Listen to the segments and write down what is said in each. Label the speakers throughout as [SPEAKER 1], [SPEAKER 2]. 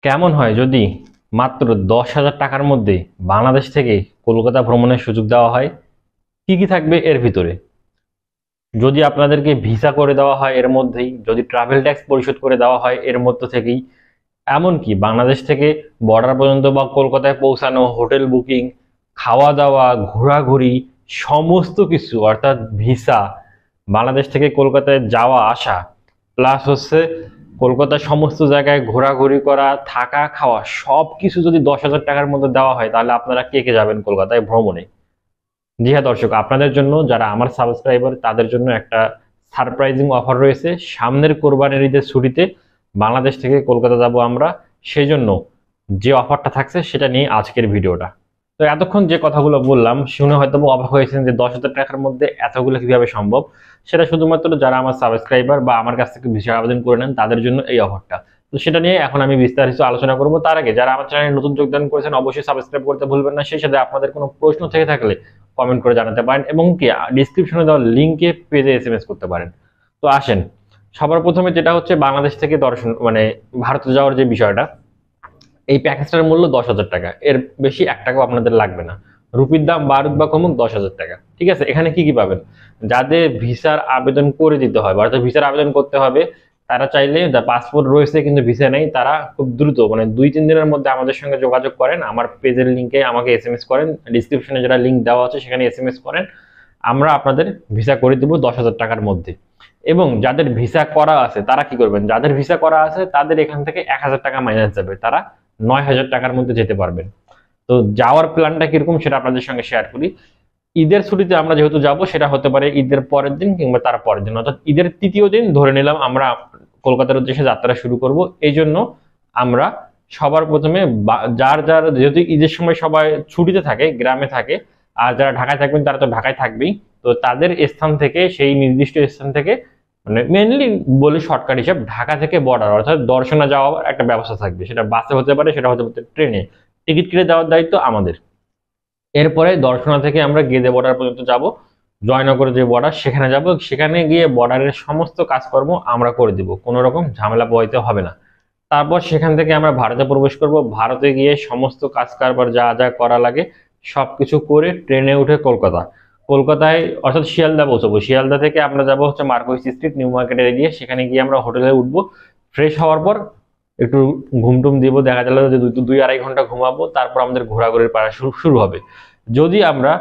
[SPEAKER 1] কেমন হয় যদি মাত্র 10,000 টাকার মধ্যে বাংলাদেশ থেকে কলকাতা ভ্রমণের সুযোগ দেওয়া হয়? কি কি থাকবে এর ভিতরে? যদি আপনাদেরকে ভিসা করে দেওয়া হয় এর মধ্যেই, যদি ট্রাভেল ট্যাক্স পরিশোধ করে দেওয়া হয় এর মধ্যে থেকেই, এমনকি বাংলাদেশ থেকে বর্ডার পর্যন্ত বা কলকাতায় পৌঁছানো, হোটেল বুকিং, খাওয়া দাওয়া, ঘোরাঘুরি, সমস্ত কিছু অর্থাৎ ভিসা, বাংলাদেশ থেকে কলকাতায় যাওয়া আসা, প্লাস হচ্ছে কলকাতার সমস্ত জায়গায় ঘোরাঘুরি করা, থাকা খাওয়া সব কিছু যদি 10,000 টাকার মধ্যে দেওয়া হয়, তাহলে আপনারা কে কে যাবেন কলকাতায় ভ্রমণে? জি হ্যাঁ দর্শক, আপনাদের জন্য, যারা আমার সাবস্ক্রাইবার তাদের জন্য একটা সারপ্রাইজিং অফার রয়েছে। সামনের কোরবানির ঈদের ছুটিতে বাংলাদেশ থেকে কলকাতা যাব আমরা, সেই জন্য যে অফারটা থাকছে সেটা নিয়ে আজকের ভিডিওটা। তো এতক্ষণ যে কথাগুলো বললাম শুনে হয়তো অবাক হয়েছেন যে 10,000 টাকার মধ্যে এতগুলো কিভাবে সম্ভব। সেটা শুধুমাত্র যারা আমার সাবস্ক্রাইবার বা আমার কাছ থেকে ভিসা আবেদন করে নেন তাদের জন্য এই অফারটা। তো সেটা নিয়ে এখন আমি বিস্তারিত আলোচনা করব। তার আগে যারা আমার চ্যানেলে নতুন যোগদান করেছেন অবশ্যই সাবস্ক্রাইব করতে ভুলবেন না। সেই সাথে আপনাদের কোনো প্রশ্ন থেকে থাকলে কমেন্ট করে জানাতে পারেন এবং কি ডিসক্রিপশনে দেওয়া লিংকে পেজে এসএমএস করতে পারেন। তো আসেন, সবার প্রথমে যেটা হচ্ছে বাংলাদেশ থেকে দর্শন মানে ভারতে যাওয়ার যে বিষয়টা, এই প্যাকেজটার মূল্য 10,000 টাকা, এর বেশি 1 টাকাও আপনাদের লাগবে না। রুপির দাম বাড়ুক বা কমুক, 10,000 টাকা। ঠিক আছে, এখানে কি কি পাবেন? যাদের ভিসার আবেদন করে দিতে হবে অর্থাৎ ভিসার আবেদন করতে হবে, তারা চাইলে পাসপোর্ট রয়েছে কিন্তু ভিসা নেই, তারা খুব দ্রুত মানে 2-3 দিনের মধ্যে আমাদের সঙ্গে যোগাযোগ করেন। আমার পেজের লিঙ্কে আমাকে এসএমএস করেন, ডিসক্রিপশনে যেটা লিঙ্ক দেওয়া আছে সেখানে এসএমএস করেন, আমরা আপনাদের ভিসা করে দিব 10,000 টাকার মধ্যে। এবং যাদের ভিসা করা আছে তারা কি করবেন? যাদের ভিসা করা আছে তাদের এখান থেকে 1,000 টাকা মাইনাস যাবে, তারা 9,000 টাকার মধ্যে যেতে পারবেন। তো যাওয়ার প্ল্যানটা কিরকম সেটা আপনাদের সঙ্গে শেয়ার করি। ঈদের ছুটিতে আমরা যেহেতু যাব, সেটা হতে পারে ঈদের পরের দিন কিংবা তার পরের দিন, অর্থাৎ ঈদের তৃতীয় দিন ধরে নিলাম আমরা কলকাতার উদ্দেশ্যে যাত্রা শুরু করব। এই জন্য আমরা সবার প্রথমে যার যার যেহেতু ঈদের সময় সবাই ছুটিতে থাকে, গ্রামে থাকে, আর যারা ঢাকায় থাকবেন তারা তো ঢাকায় থাকবেই, তো তাদের স্থান থেকে, সেই নির্দিষ্ট স্থান থেকে, মানে মেনলি বলি শর্টকাট হিসাব, ঢাকা থেকে বর্ডার অর্থাৎ দর্শনা যাওয়ার একটা ব্যবস্থা থাকবে। সেটা বাসে হতে পারে, সেটা হতে পারে ট্রেনে, টিকিট কেটে দেওয়ার দায়িত্ব আমাদের। এরপরে দর্শনা থেকে আমরা গেদে বর্ডার পর্যন্ত যাব, জয়নগর যে বর্ডার সেখানে যাব, সেখানে গিয়ে বর্ডারের সমস্ত কাজকর্ম আমরা করে দিব, কোনো রকম ঝামেলা পোহাইতে হবে না। তারপর সেখান থেকে আমরা ভারতে প্রবেশ করব, ভারতে গিয়ে সমস্ত কাজ কারবার যা যা করা লাগে সবকিছু করে ট্রেনে উঠে কলকাতায় অর্থাৎ শিয়ালদা পৌঁছবো। শিয়ালদা থেকে আমরা যাব হচ্ছে মার্কোস স্ট্রিট নিউ মার্কেটের এরিয়া, সেখানে গিয়ে আমরা হোটেলে উঠবো। ফ্রেশ হওয়ার পর একটু ঘুমটুম দিব, দেখা গেল যে 2-2.5 ঘন্টা ঘুমাবো, তারপর আমাদের ঘোরাঘুরির পাড়া শুরু হবে। যদি আমরা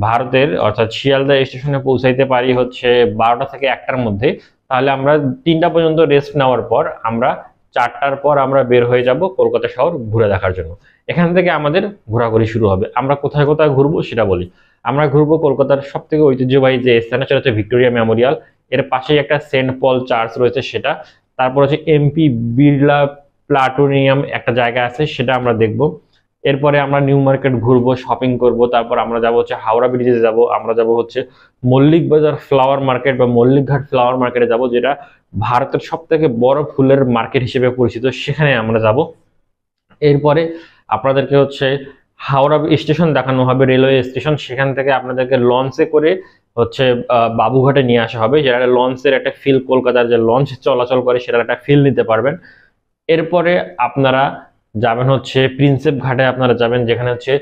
[SPEAKER 1] ভারতের অর্থাৎ শিয়ালদা স্টেশনে পৌঁছাইতে পারি হচ্ছে 12টা থেকে 1টার মধ্যে, তাহলে আমরা 3টা পর্যন্ত রেস্ট নেওয়ার পর আমরা 4টার পর আমরা বের হয়ে যাব কলকাতা শহর ঘুরে দেখার জন্য। এখান থেকে আমাদের ঘোরাঘুরি শুরু হবে। আমরা কোথায় কোথায় ঘুরবো সেটা বলি। আমরা ঘুরবো কলকাতার সব থেকে ঐতিহ্যবাহী যে স্থান, সেটা হচ্ছে ভিক্টোরিয়া মেমোরিয়াল, এর পাশেই একটা সেন্ট পল চার্চ রয়েছে সেটা। তারপর হচ্ছে এমপি বিড়লা প্লাটোনিয়াম একটা জায়গা আছে, সেটা আমরা দেখব। এরপরে আমরা নিউ মার্কেট ঘুরবো, শপিং করব। তারপর আমরা যাব হচ্ছে হাওড়া ব্রিজে যাব, আমরা যাব হচ্ছে মল্লিক বাজার ফ্লাওয়ার মার্কেট বা মল্লিক ঘাট ফ্লাওয়ার মার্কেটে যাব, যেটা ভারতের সব থেকে বড় ফুলের মার্কেট হিসেবে পরিচিত, সেখানে আমরা যাব। এরপরে আপনাদেরকে হচ্ছে হাওড়া স্টেশন দেখানো হবে, রেলওয়ে স্টেশন, সেখান থেকে আপনাদেরকে লঞ্চে করে হচ্ছে বাবুঘাটে নিয়ে আসা হবে, যেটা লঞ্চের একটা ফিল, কলকাতার যে লঞ্চ চলাচল করে সেটার একটা ফিল নিতে পারবেন। এরপরে আপনারা যাবেন হচ্ছে প্রিন্সেপ ঘাটে, আপনারা যাবেন যেখানে হচ্ছে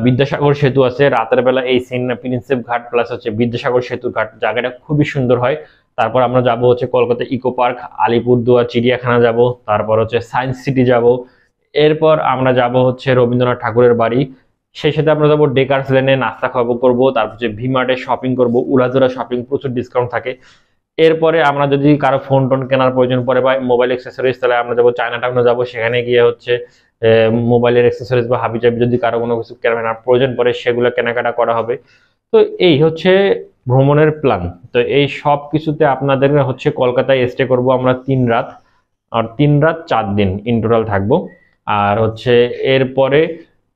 [SPEAKER 1] বিদ্যাসাগর সেতু আছে। রাতের বেলা এই সিন প্রিন্সেপ ঘাট প্লাস হচ্ছে বিদ্যাসাগর সেতু ঘাট, জায়গাটা খুবই সুন্দর হয়। তারপর আমরা যাব হচ্ছে কলকাতা ইকো পার্ক, আলিপুরদুয়ার চিড়িয়াখানা যাব, তারপর হচ্ছে সায়েন্স সিটি যাব। এরপর আমরা যাব হচ্ছে রবীন্দ্রনাথ ঠাকুরের বাড়ি, সেই সাথে আমরা যাবো ডেকার্স লেনে, নাস্তা খাওয়াবো করবো, তারপর হচ্ছে ভি মার্টে শপিং করবো, উড়াধুরা শপিং, প্রচুর ডিসকাউন্ট থাকে। এরপরে আমরা যদি কারো ফোন টোন কেনার প্রয়োজন পড়ে বা মোবাইল অ্যাক্সেসরিজ, তাহলে আমরা যাবো চায়না টাউনে যাবো, সেখানে গিয়ে হচ্ছে মোবাইলের অ্যাক্সেসরিজ বা হাবিজাবি যদি কারো কোনো কিছু কেনার প্রয়োজন পড়ে সেগুলো কেনাকাটা করা হবে। তো এই হচ্ছে ভ্রমণের প্ল্যান। তো এই সব কিছুতে আপনাদের হচ্ছে কলকাতায় স্টে করব আমরা 3 রাত, আর 3 রাত 4 দিন ইন টোটাল থাকবো। আর হচ্ছে এরপরে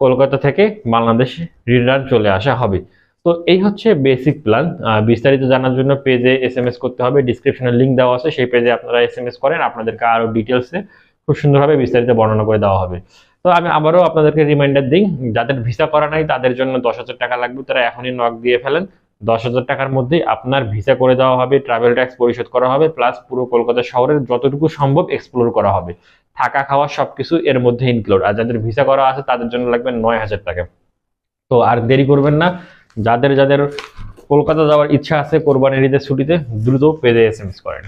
[SPEAKER 1] কলকাতা থেকে বাংলাদেশে রিটার্ন চলে আসা হবে। তো এই হচ্ছে বেসিক প্ল্যান। বিস্তারিত জানার জন্য পেজে এসএমএস করতে হবে, ডিসক্রিপশনে লিংক দেওয়া আছে, সেই পেজে আপনারা এসএমএস করেন, আপনাদেরকে আরো ডিটেলসে খুব সুন্দরভাবে বিস্তারিত বর্ণনা করে দেওয়া হবে। তো আমি আবারও আপনাদেরকে রিমাইন্ডার দিই, যাদের ভিসা করা নাই তাদের জন্য 10,000 টাকা লাগবে, তারা এখনই নক দিয়ে ফেলেন। 10,000 টাকার মধ্যে আপনার ভিসা করে দেওয়া হবে, ট্রাভেল ট্যাক্স পরিশোধ করা হবে, প্লাস পুরো কলকাতা শহরের যতটুকু সম্ভব এক্সপ্লোর করা হবে, থাকা খাওয়া সবকিছু এর মধ্যে ইনক্লুড। আর যাদের ভিসা করা আছে তাদের জন্য লাগবে 9,000 টাকা। তো আর দেরি করবেন না, যাদের যাদের কলকাতা যাওয়ার ইচ্ছা আছে কোরবানির ঈদের ছুটিতে দ্রুত পেজে এসএমএস করেন।